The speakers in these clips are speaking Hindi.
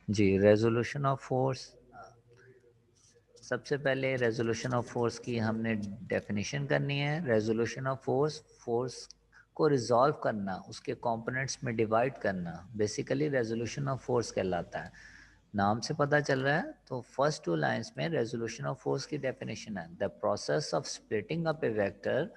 Ji, resolution of force. सबसे पहले रेजोल्यूशन ऑफ फोर्स की हमने डेफिनेशन करनी है। रेजोल्यूशन ऑफ फोर्स, फोर्स को रिजॉल्व करना, उसके कंपोनेंट्स में डिवाइड करना, बेसिकली रेजोल्यूशन ऑफ फोर्स कहलाता है। नाम से पता चल रहा है। तो फर्स्ट टू लाइंस में रेजोल्यूशन ऑफ फोर्स की डेफिनेशन है, the process of splitting up a vector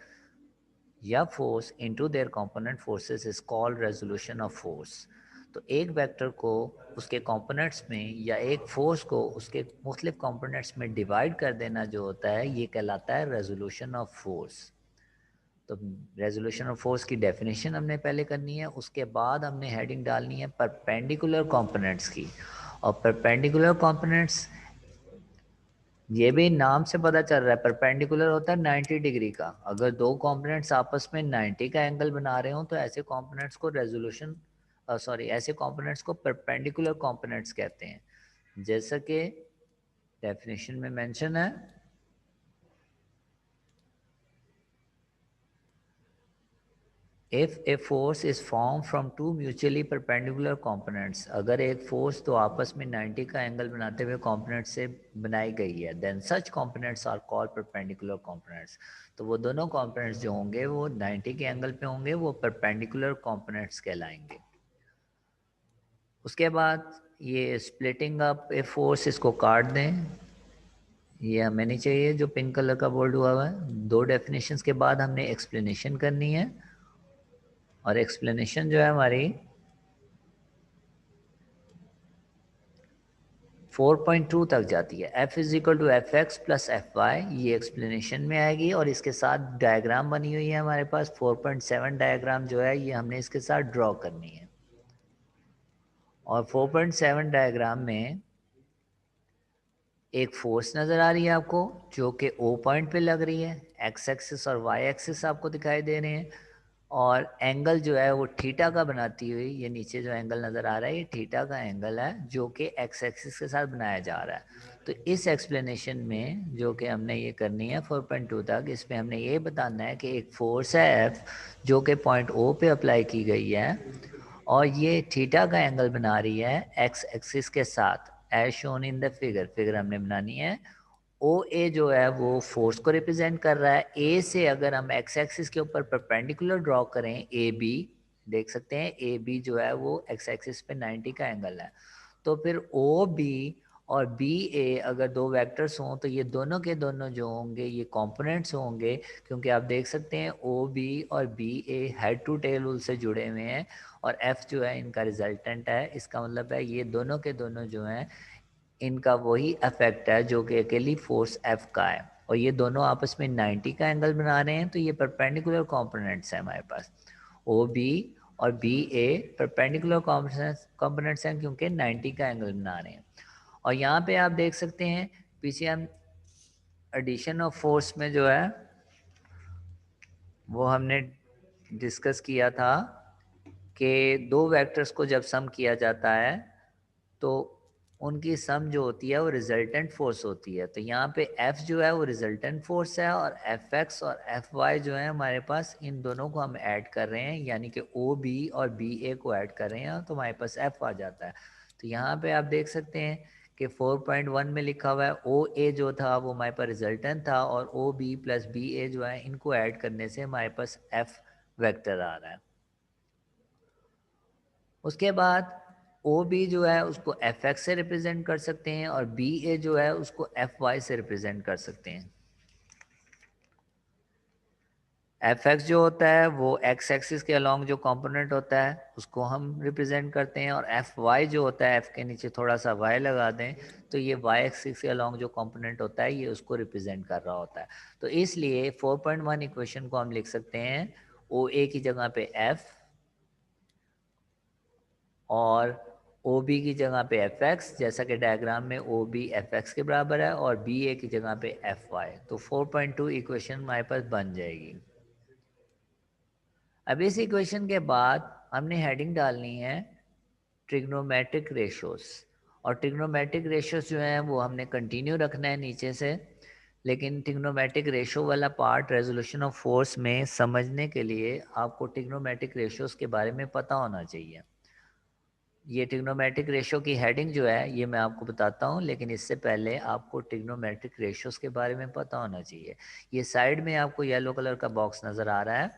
या force into their component forces is called resolution of force. तो एक वेक्टर को उसके कंपोनेंट्स में या एक फोर्स को उसके मुख्तलिफ कंपोनेंट्स में डिवाइड कर देना जो होता है, ये कहलाता है रेजोल्यूशन ऑफ फोर्स। तो रेजोल्यूशन ऑफ फोर्स की डेफिनेशन हमने पहले करनी है, उसके बाद हमने हेडिंग डालनी है परपेंडिकुलर कंपोनेंट्स की। और परपेंडिकुलर कंपोनेंट्स, ये भी नाम से पता चल रहा है, परपेंडिकुलर होता है 90 डिग्री का। अगर दो कंपोनेंट्स आपस में 90 का एंगल बना रहे हो तो ऐसे कंपोनेंट्स को रेजोल्यूशन सॉरी ऐसे कंपोनेंट्स को परपेंडिकुलर कंपोनेंट्स कहते हैं। जैसा कि डेफिनेशन में मेंशन है, if a force is form from two mutually perpendicular components, अगर एक फोर्स तो आपस में 90 का एंगल बनाते हुए कंपोनेंट से बनाई गई है, then such components are called perpendicular components. तो वो दोनों कंपोनेंट्स जो होंगे वो 90 के एंगल पे होंगे, वो परपेंडिकुलर कंपोनेंट्स कहलाएंगे। उसके बाद ये स्प्लिटिंग अप ए फोर्स, इसको काट दें, ये हमें नहीं चाहिए जो पिंक कलर का बोल्ड हुआ हुआ है। दो डेफिनेशंस के बाद हमने एक्सप्लेनेशन करनी है, और एक्सप्लेनेशन जो है हमारी 4.2 तक जाती है। F is equal to F X plus F Y, ये एक्सप्लेनेशन में आएगी। और इसके साथ डायग्राम बनी हुई है हमारे पास 4.7 डायग्राम जो है, ये हमने इसके साथ ड्रॉ करनी है। और 4.7 डायग्राम में एक फोर्स नज़र आ रही है आपको, जो कि O पॉइंट पे लग रही है। एक्स एक्सिस और वाई एक्सिस आपको दिखाई दे रहे हैं। और एंगल जो है वो थीटा का बनाती हुई, ये नीचे जो एंगल नज़र आ रहा है ये थीटा का एंगल है, जो कि एक्स एक्सिस के साथ बनाया जा रहा है। तो इस एक्सप्लेनेशन में जो कि हमने ये करनी है 4.2 तक, इसमें हमने ये बताना है कि एक फोर्स है एफ, जो कि पॉइंट ओ पे अप्लाई की गई है, और ये थीटा का एंगल बना रही है एक्स एक्सिस के साथ, as shown in the figure. Figure हमने बनानी है। ओ ए जो है वो फोर्स को रिप्रेजेंट कर रहा है। ए से अगर हम एक्स एक्सिस के ऊपर परपेंडिकुलर ड्रॉ करें, ए बी, देख सकते हैं ए बी जो है वो एक्स एक्सिस पे 90 का एंगल है। तो फिर ओ बी और बी ए अगर दो वेक्टर्स हों तो ये दोनों के दोनों जो होंगे ये कंपोनेंट्स होंगे, क्योंकि आप देख सकते हैं ओ बी और B A head to tail rule से जुड़े हुए हैं, और एफ जो है इनका रिजल्टेंट है। इसका मतलब है ये दोनों के दोनों जो हैं इनका वही इफेक्ट है जो कि अकेली फोर्स एफ का है, और ये दोनों आपस में 90 का एंगल बना रहे हैं। तो ये परपेंडिकुलर कंपोनेंट्स हैं हमारे पास। ओ बी और बी ए परपेंडिकुलर कंपोनेंट्स हैं क्योंकि 90 का एंगल बना रहे हैं। और यहाँ पे आप देख सकते हैं पीछे हम एडिशन ऑफ फोर्स में जो है वो हमने डिस्कस किया था कि दो वेक्टर्स को जब सम किया जाता है तो उनकी सम जो होती है वो रिजल्टेंट फोर्स होती है। तो यहाँ पे F जो है वो रिजल्टेंट फोर्स है, और एफ एक्स और एफ वाई जो है हमारे पास, इन दोनों को हम ऐड कर रहे हैं, यानी कि ओ बी और बी ए को ऐड कर रहे हैं, तो हमारे पास F आ जाता है। तो यहाँ पे आप देख सकते हैं कि 4.1 में लिखा हुआ है ओ ए जो था वो हमारे पास रिजल्टेंट था, और ओ बी प्लस बी ए जो है इनको ऐड करने से हमारे पास F वेक्टर आ रहा है। उसके बाद ओ बी जो है उसको एफ एक्स से रिप्रेजेंट कर सकते हैं, और बी ए जो है उसको एफ वाई से रिप्रेजेंट कर सकते हैं। एफ एक्स जो होता है वो एक्स एक्सिस के अलोंग जो कंपोनेंट होता है उसको हम रिप्रेजेंट करते हैं, और एफ वाई जो होता है, एफ के नीचे थोड़ा सा वाई लगा दें तो ये वाई एक्सिस के अलोंग जो कंपोनेंट होता है ये उसको रिप्रेजेंट कर रहा होता है। तो इसलिए 4.1 इक्वेशन को हम लिख सकते हैं ओ ए की जगह पे एफ, और ओ बी की जगह पे एफ एक्स, जैसा कि डायग्राम में ओ बी एफ एक्स के बराबर है, और बी ए की जगह पे एफ वाई। तो 4.2 इक्वेशन हमारे पास बन जाएगी। अब इस इक्वेशन के बाद हमने हेडिंग डालनी है ट्रिग्नोमेट्रिक रेशोस। और ट्रिग्नोमेट्रिक रेशोस जो है वो हमने कंटिन्यू रखना है नीचे से, लेकिन ट्रिग्नोमेट्रिक रेशो वाला पार्ट रेजोल्यूशन ऑफ फोर्स में समझने के लिए आपको ट्रिग्नोमेट्रिक रेशोस के बारे में पता होना चाहिए। ये ट्रिग्नोमेट्रिक रेशो की हेडिंग जो है ये मैं आपको बताता हूँ, लेकिन इससे पहले आपको ट्रिग्नोमेट्रिक रेशोस के बारे में पता होना चाहिए। ये साइड में आपको येलो कलर का बॉक्स नज़र आ रहा है,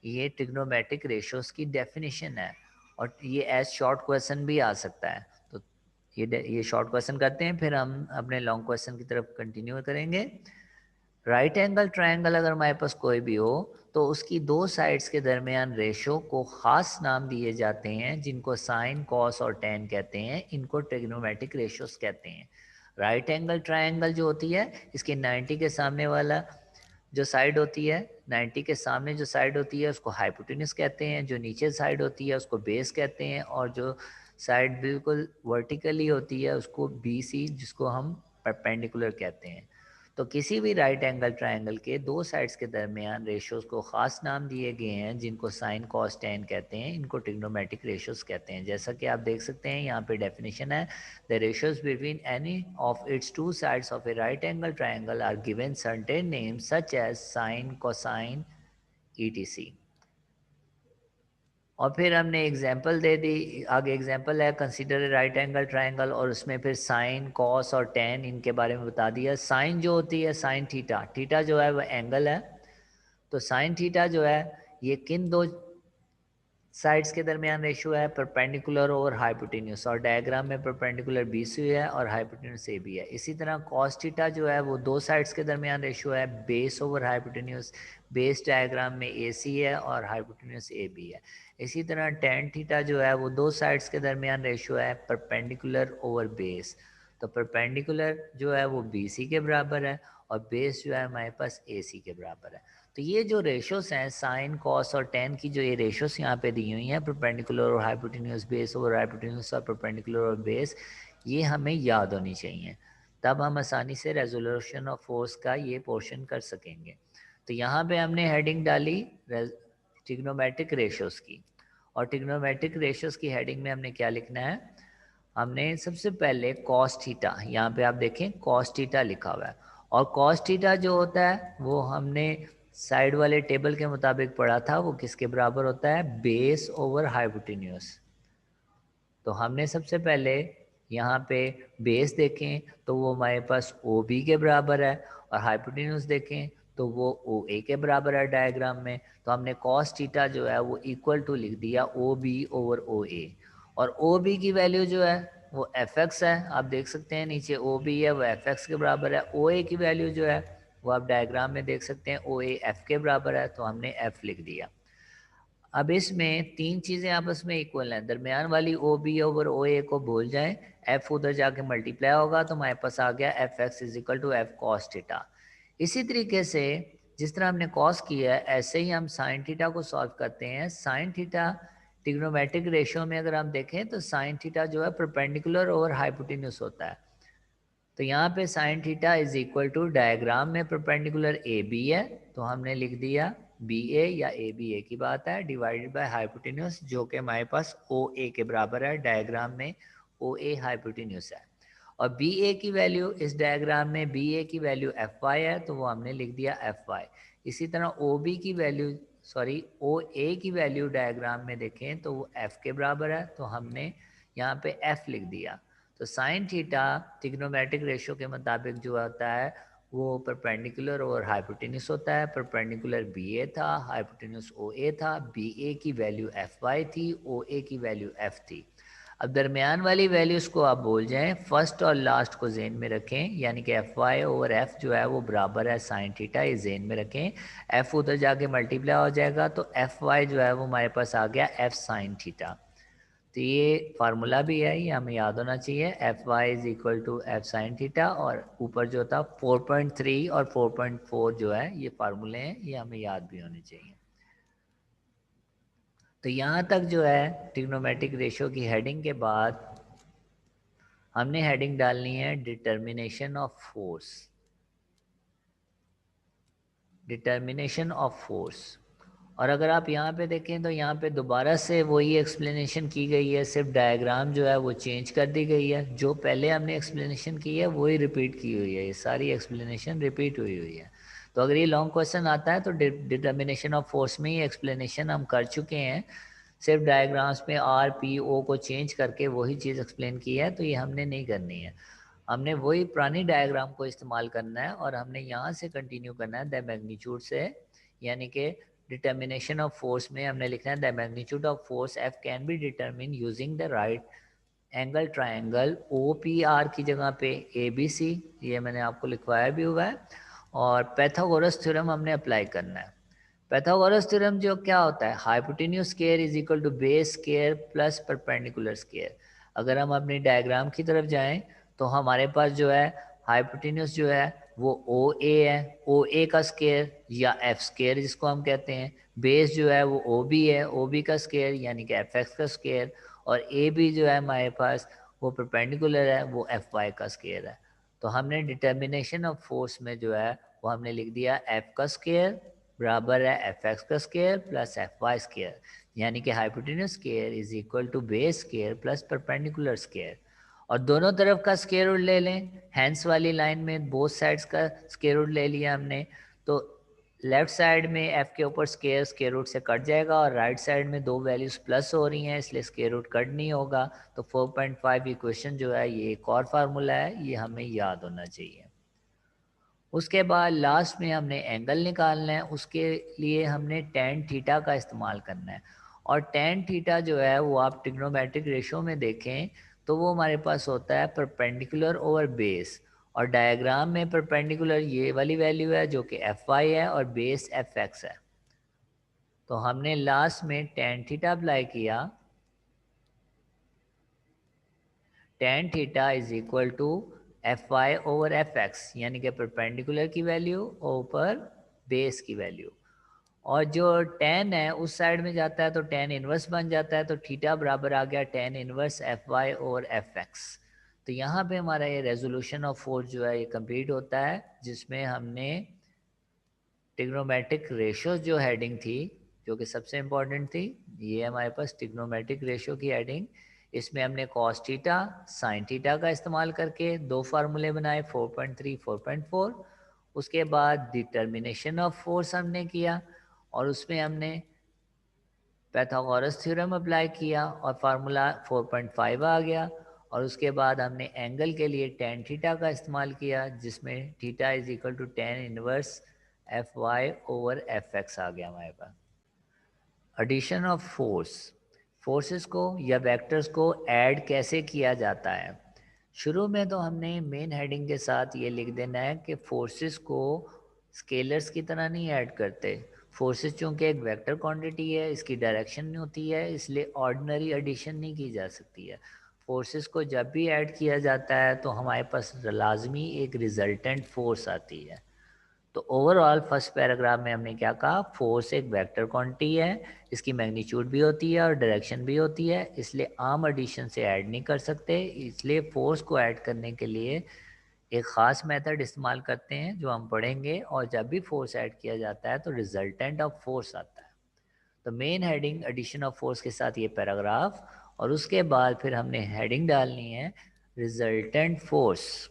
ये ट्रिग्नोमेट्रिक रेशोस की डेफिनेशन है, और ये एज शॉर्ट क्वेश्चन भी आ सकता है। तो ये शॉर्ट क्वेश्चन करते हैं, फिर हम अपने लॉन्ग क्वेश्चन की तरफ कंटिन्यू करेंगे। राइट एंगल ट्रायंगल अगर हमारे पास कोई भी हो तो उसकी दो साइड्स के दरमियान रेशो को खास नाम दिए जाते हैं, जिनको साइन, कॉस और टेन कहते हैं। इनको ट्रिग्नोमेट्रिक रेशोस कहते हैं। राइट एंगल ट्रायंगल जो होती है, इसके 90 के सामने वाला जो साइड होती है, 90 के सामने जो साइड होती है उसको हाइपोटेन्यूस कहते हैं, जो नीचे साइड होती है उसको बेस कहते हैं, और जो साइड बिल्कुल वर्टिकली होती है उसको BC, जिसको हम परपेंडिकुलर कहते हैं। तो किसी भी राइट एंगल ट्रायंगल के दो साइड्स के दरमियान रेशोस को खास नाम दिए गए हैं, जिनको साइन, कॉस, टेन कहते हैं। इनको ट्रिग्नोमेट्रिक रेशोस कहते हैं। जैसा कि आप देख सकते हैं यहाँ पे डेफिनेशन है, the ratios between any of its two sides of a right angle triangle are given certain names such as sine, cosine, ETC। और फिर हमने एग्जाम्पल दे दी, आगे एग्जाम्पल है कंसीडर राइट एंगल ट्रायंगल, और उसमें फिर साइन, कॉस और टेन इनके बारे में बता दिया। साइन जो होती है, साइन थीटा, थीटा जो है वह एंगल है, तो साइन थीटा जो है ये किन दो साइड्स के दरमियान रेशियो है, परपेंडिकुलर और हाइपोटेन्यूस, और डायग्राम में परपेंडिकुलर BC है और हाइपोटेन्यूस AB है। इसी तरह कॉस थीटा जो है वो दो साइड्स के दरमियान रेशियो है, base over hypotenuse, base diagram में AC है और हाइपोटेन्यूस AB है। इसी तरह टेन थीटा जो है वो दो साइड्स के दरमियान रेशियो है, परपेंडिकुलर ओवर बेस, तो परपेंडिकुलर जो है वो BC के बराबर है और बेस जो है हमारे पास AC के बराबर है। तो ये जो रेशोस हैं साइन, कॉस और टेन की, जो ये रेशोस यहाँ पे दी हुई हैं, परपेंडिकुलर और हाइपोटेन्यूस, बेस ओवर हाइपोटेन्यूस और परपेंडिकुलर और बेस, ये हमें याद होनी चाहिए, तब हम आसानी से रेजोल्यूशन ऑफ फोर्स का ये पोर्शन कर सकेंगे। तो यहाँ पे हमने हेडिंग डाली ट्रिग्नोमेट्रिक रेशोस की, और ट्रिग्नोमेट्रिक रेशोस की हेडिंग में हमने क्या लिखना है, हमने सबसे पहले कॉस थीटा, यहाँ पे आप देखें कॉस थीटा लिखा हुआ है, और कॉस थीटा जो होता है वो हमने साइड वाले टेबल के मुताबिक पढ़ा था, वो किसके बराबर होता है, बेस ओवर हाइपोटेन्यूस। तो हमने सबसे पहले यहाँ पे बेस देखें तो वो हमारे पास OB के बराबर है, और हाइपोटेन्यूस देखें तो वो OA के बराबर है डायग्राम में। तो हमने कॉस थीटा जो है वो इक्वल टू लिख दिया OB ओवर OA, और OB की वैल्यू जो है वो FX है, आप देख सकते हैं नीचे OB है वो FX के बराबर है। OA की वैल्यू जो है वो आप डायग्राम में देख सकते हैं OA F के बराबर है, तो हमने F लिख दिया। अब इसमें तीन चीज़ें आपस में इक्वल हैं, दरमियान वाली OB ओवर OA को भूल जाएं, F उधर जाके मल्टीप्लाई होगा तो हमारे पास आ गया FX is equal to F cos theta. इसी तरीके से जिस तरह हमने कॉस किया है ऐसे ही हम साइन थीटा को सॉल्व करते हैं। साइन थीटा ट्रिग्नोमेट्रिक रेशियो में अगर हम देखें तो साइन थीटा जो है परपेंडिकुलर ओवर हाइपोटेन्यूस होता है। तो यहाँ पे sine theta is equal to, diagram में परपेंडिकुलर AB है तो हमने लिख दिया BA या ABA की बात है, डिवाइडेड बाय हाइपोटेन्यूस जो कि हमारे पास OA के बराबर है, डायग्राम में OA हाइपोटेन्यूस है। और BA की वैल्यू इस डायग्राम में BA की वैल्यू FY है तो वो हमने लिख दिया FY। इसी तरह OB की वैल्यू OA की वैल्यू डायग्राम में देखें तो वो F के बराबर है तो हमने यहाँ पे F लिख दिया। तो साइन थीटा ट्रिग्नोमेट्रिक रेशियो के मुताबिक जो होता है वो परपेंडिकुलर और हाइपोटेन्यूस होता है। परपेंडिकुलर BA था, हाइपोटेन्यूस OA था, BA की वैल्यू FY थी, OA की वैल्यू F थी। अब दरमियान वाली वैल्यूज को आप भूल जाएं, फर्स्ट और लास्ट को जेन में रखें, यानी कि FY ओवर F जो है वो बराबर है साइन थीटा, ये जेन में रखें। F उधर जाके मल्टीप्लाई हो जाएगा तो FY जो है वो हमारे पास आ गया F साइन थीटा। तो ये फार्मूला भी है, ये हमें याद होना चाहिए, FY is equal to F sine theta, और ऊपर जो था 4.3 और 4.4 जो है ये फार्मूले हैं, ये हमें याद भी होने चाहिए। तो यहाँ तक जो है ट्रिग्नोमेट्रिक रेशियो की हेडिंग के बाद हमने हेडिंग डालनी है determination of force. Determination of force, और अगर आप यहाँ पे देखें तो यहाँ पे दोबारा से वही एक्सप्लेनेशन की गई है, सिर्फ डायग्राम जो है वो चेंज कर दी गई है। जो पहले हमने एक्सप्लेनेशन की है वही रिपीट की हुई है, ये सारी एक्सप्लेनेशन रिपीट हुई हुई है। तो अगर ये लॉन्ग क्वेश्चन आता है तो डिटर्मिनेशन ऑफ फोर्स में ही एक्सप्लेनेशन हम कर चुके हैं, सिर्फ डायग्राम्स में आर पी ओ को चेंज करके वही चीज़ एक्सप्लेन की है, तो ये हमने नहीं करनी है। हमने वही पुरानी डायग्राम को इस्तेमाल करना है और हमने यहाँ से कंटिन्यू करना है द मैग्नीट्यूड से, यानी कि डिटर्मिनेशन ऑफ फोर्स में हमने लिखना है the magnitude of force F can be determine using the right angle triangle O P R की जगह पे ए बी सी, ये मैंने आपको लिखवाया भी हुआ है। और पैथागोरस थ्योरम हमने अप्लाई करना है। पैथागोरस थ्योरम जो क्या होता है, hypotenuse square is equal to base square plus perpendicular square. अगर हम अपनी डायग्राम की तरफ जाएं तो हमारे पास जो है हाइपोटेन्यूज जो है वो ओ ए है, ओ ए का स्क्वायर या एफ स्क्वायर जिसको हम कहते हैं। बेस जो है वो ओ बी है, ओ बी का स्क्वायर यानी कि एफ एक्स का स्क्वायर। और ए बी जो है हमारे पास वो परपेंडिकुलर है, वो एफ वाई का स्क्वायर है। तो हमने डिटर्मिनेशन ऑफ फोर्स में जो है वो हमने लिख दिया एफ का स्क्वायर बराबर है एफ एक्स का square plus F Y square, यानी कि hypotenuse square is equal to base square plus perpendicular square. और दोनों तरफ का स्क्वायर रूट ले लें, हैंस वाली लाइन में बोथ साइड्स का स्क्वायर रूट ले लिया हमने, तो लेफ्ट साइड में एफ के ऊपर स्क्वायर रूट से कट जाएगा और राइट साइड में दो वैल्यूज प्लस हो रही हैं इसलिए स्क्वायर रूट कट नहीं होगा। तो 4.5 इक्वेशन जो है ये एक और फार्मूला है, ये हमें याद होना चाहिए। उसके बाद लास्ट में हमने एंगल निकालना है, उसके लिए हमने टेन थीटा का इस्तेमाल करना है। और टेन थीटा जो है वो आप ट्रिग्नोमेट्रिक रेशो में देखें तो वो हमारे पास होता है परपेंडिकुलर ओवर बेस। और डायग्राम में परपेंडिकुलर ये वाली वैल्यू है जो कि एफ वाई है और बेस एफ एक्स है। तो हमने लास्ट में टेन थीटा अप्लाई किया, tan theta is equal to F Y over F X, यानी कि परपेंडिकुलर की वैल्यू ओवर बेस की वैल्यू। और जो टेन है उस साइड में जाता है तो टेन इनवर्स बन जाता है, तो थीटा बराबर आ गया tan inverse F Y over F X. तो यहाँ पे हमारा ये रेजोल्यूशन ऑफ फोर्स जो है ये कंप्लीट होता है, जिसमें हमने ट्रिग्नोमेट्रिक रेशियोज जो हेडिंग थी जो कि सबसे इम्पोर्टेंट थी, ये हमारे पास ट्रिग्नोमेट्रिक रेशियो की हेडिंग, इसमें हमने कॉस थीटा साइन थीटा का इस्तेमाल करके दो फार्मूले बनाए 4.3 4.4। उसके बाद डिटर्मिनेशन ऑफ फोर्स हमने किया और उसमें हमने पैथागोरस थ्योरम अप्लाई किया और फार्मूला 4.5 आ गया। और उसके बाद हमने एंगल के लिए टेन थीटा का इस्तेमाल किया जिसमें theta is equal to tan inverse F Y over F X आ गया हमारे पास। एडिशन ऑफ फोर्स, फोर्सेस को या वेक्टर्स को ऐड कैसे किया जाता है। शुरू में तो हमने मेन हेडिंग के साथ ये लिख देना है कि फोर्सेस को स्केलर्स की तरह नहीं ऐड करते। फोर्सेस चूँकि एक वेक्टर क्वांटिटी है, इसकी डायरेक्शन नहीं होती है, इसलिए ऑर्डिनरी एडिशन नहीं की जा सकती है। फोर्सेस को जब भी ऐड किया जाता है तो हमारे पास लाजमी एक रिजल्टेंट फोर्स आती है। तो ओवरऑल फर्स्ट पैराग्राफ में हमने क्या कहा, फोर्स एक वेक्टर क्वांटिटी है, इसकी मैग्नीट्यूड भी होती है और डायरेक्शन भी होती है, इसलिए आम एडिशन से ऐड नहीं कर सकते। इसलिए फोर्स को ऐड करने के लिए एक ख़ास मेथड इस्तेमाल करते हैं जो हम पढ़ेंगे, और जब भी फोर्स ऐड किया जाता है तो रिजल्टेंट ऑफ फोर्स आता है। तो main heading addition of force के साथ ये पैराग्राफ, और उसके बाद फिर हमने हेडिंग डालनी है रिजल्टेंट फोर्स।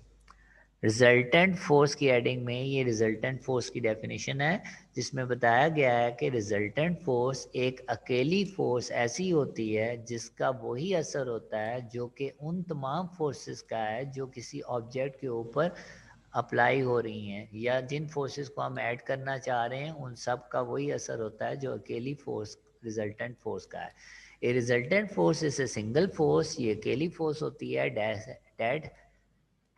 रिजल्टेंट फोर्स की हेडिंग में ये रिजल्टेंट फोर्स की डेफिनेशन है जिसमें बताया गया है कि रिजल्टेंट फोर्स एक अकेली फोर्स ऐसी होती है जिसका वही असर होता है जो कि उन तमाम फोर्सेस का है जो किसी ऑब्जेक्ट के ऊपर अप्लाई हो रही हैं, या जिन फोर्सेस को हम ऐड करना चाह रहे हैं उन सब का वही असर होता है जो अकेली फोर्स रिजल्टेंट फोर्स का है। A resultant force is a single force, ये अकेली फोर्स होती है that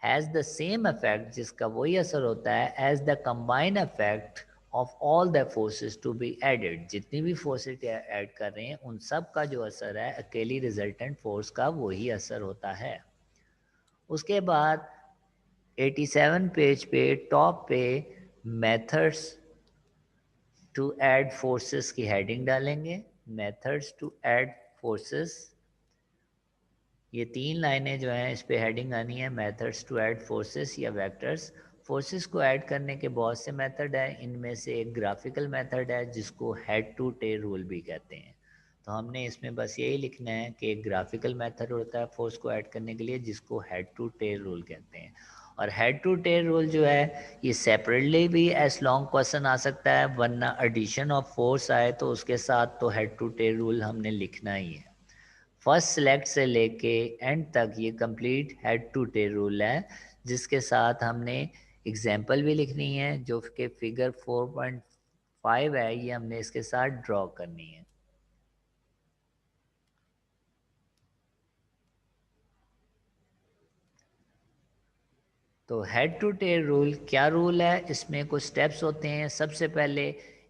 has the same effect, जिसका वही असर होता है as the combine effect of all the forces to be added. जितनी भी फोर्सेस ऐड कर रहे हैं उन सब का जो असर है अकेली रिजल्टेंट फोर्स का वही असर होता है। उसके बाद 87 पेज पे टॉप पे मेथड्स टू ऐड फोर्सेस की हेडिंग डालेंगे, मेथड्स टू ऐड फोर्सेस। ये तीन लाइनें जो हैं इस पे हेडिंग आनी है मेथड्स टू ऐड फोर्सेस या वेक्टर्स। फोर्सेस को ऐड करने के बहुत से मेथड हैं, इनमें से एक ग्राफिकल मेथड है जिसको हेड टू टेल रूल भी कहते हैं। तो हमने इसमें बस यही लिखना है कि एक ग्राफिकल मेथड होता है फोर्स को ऐड करने के लिए जिसको हेड टू टेल रूल कहते हैं। और हेड टू टेल रूल जो है ये सेपरेटली भी एस लॉन्ग क्वेश्चन आ सकता है, वरना एडिशन ऑफ फोर्स आए तो उसके साथ तो हेड टू टेल रूल हमने लिखना ही है। फर्स्ट सेलेक्ट से लेके एंड तक ये complete head to tail rule है, जिसके साथ हमने एग्जाम्पल भी लिखनी है जो कि फिगर 4.5 है, ये हमने इसके साथ ड्रॉ करनी है। तो हेड टू टेल रूल क्या रूल है, इसमें कुछ स्टेप्स होते हैं। सबसे पहले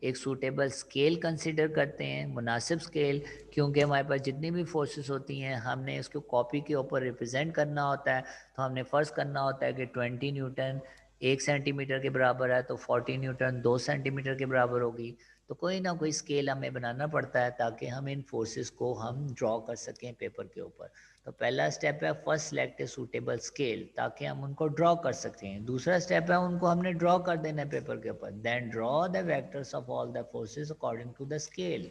एक सूटेबल स्केल कंसीडर करते हैं, मुनासिब स्केल, क्योंकि हमारे पास जितनी भी फोर्सेस होती हैं हमने इसको कॉपी के ऊपर रिप्रेजेंट करना होता है। तो हमने फ़र्ज़ करना होता है कि 20 न्यूटन 1 सेंटीमीटर के बराबर है, तो 40 न्यूटन 2 सेंटीमीटर के बराबर होगी। तो कोई ना कोई स्केल हमें बनाना पड़ता है ताकि हम इन फोर्सेस को हम ड्रॉ कर सकें पेपर के ऊपर। तो पहला स्टेप है first select a suitable scale, ताकि हम उनको ड्रॉ कर सकते हैं। दूसरा स्टेप है उनको हमने ड्रॉ कर देना है पेपर के ऊपर। Then draw the vectors of all the forces according to the scale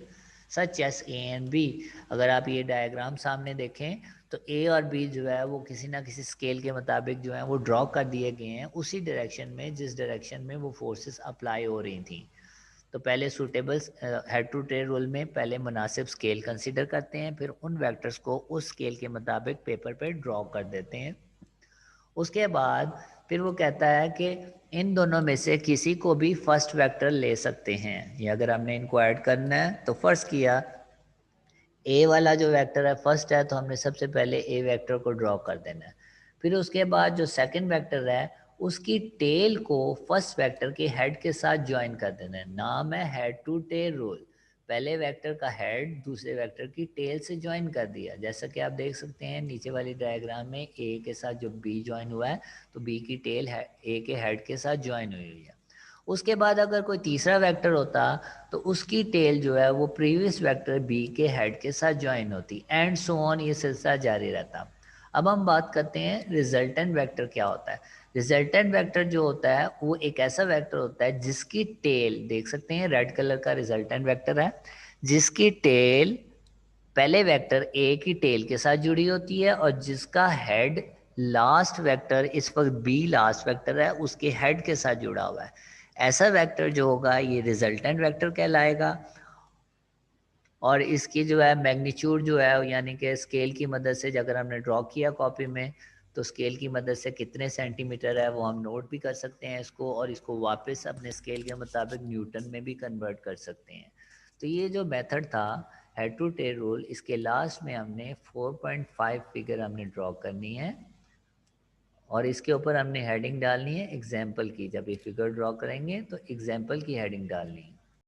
such as A and B. अगर आप ये डायग्राम सामने देखें तो ए और बी जो है वो किसी ना किसी स्केल के मुताबिक जो है वो ड्रॉ कर दिए गए हैं उसी डायरेक्शन में जिस डायरेक्शन में वो फोर्सेस अप्लाई हो रही थी। तो पहले suitable head to tail rule में पहले मुनासिब स्केल कंसीडर करते हैं, फिर उन वेक्टर्स को उस स्केल के मुताबिक पेपर पे ड्रॉ कर देते हैं। उसके बाद फिर वो कहता है कि इन दोनों में से किसी को भी फर्स्ट वेक्टर ले सकते हैं। ये अगर हमने इनको ऐड करना है तो फर्स्ट किया ए वाला जो वेक्टर है फर्स्ट है, तो हमने सबसे पहले ए वेक्टर को ड्रॉ कर देना है। फिर उसके बाद जो सेकंड वेक्टर है उसकी टेल को फर्स्ट वेक्टर के हेड के साथ ज्वाइन कर देना है। नाम है हेड टू टेल रूल। पहले वेक्टर का हेड दूसरे वेक्टर की टेल से ज्वाइन कर दिया। जैसा कि आप देख सकते हैं नीचे वाली डायग्राम में ए के साथ जो बी ज्वाइन हुआ है, तो बी की टेल ए के हेड के साथ ज्वाइन हुई हुई है। उसके बाद अगर कोई तीसरा वेक्टर होता तो उसकी टेल जो है वो प्रीवियस वेक्टर बी के हेड के साथ ज्वाइन होती, एंड सो ऑन, ये सिलसिला जारी रहता। अब हम बात करते हैं रिजल्टेंट वेक्टर क्या होता है। रिजल्टेंट वेक्टर जो होता है वो एक ऐसा वेक्टर होता है जिसकी टेल, देख सकते हैं रेड कलर का रिजल्टेंट वेक्टर है, जिसकी टेल पहले वेक्टर ए की टेल के साथ जुड़ी होती है और जिसका हेड लास्ट वेक्टर, इस वक्त बी लास्ट वेक्टर है, उसके हेड के साथ जुड़ा हुआ है। ऐसा वेक्टर जो होगा ये रिजल्टेंट वेक्टर कहलाएगा। और इसकी जो है मैग्नीट्यूड जो है, यानी कि स्केल की मदद से अगर हमने ड्रॉ किया कॉपी में, तो स्केल की मदद से कितने सेंटीमीटर है वो हम नोट भी कर सकते हैं इसको, और इसको वापस अपने स्केल के मुताबिक न्यूटन में भी कन्वर्ट कर सकते हैं। तो ये जो मेथड था हेड टू टेल रूल, इसके लास्ट में हमने 4.5 फिगर हमने ड्रॉ करनी है और इसके ऊपर हमने हेडिंग डालनी है एग्जाम्पल की। जब ये फिगर ड्रॉ करेंगे तो एग्जाम्पल की हेडिंग डालनी है।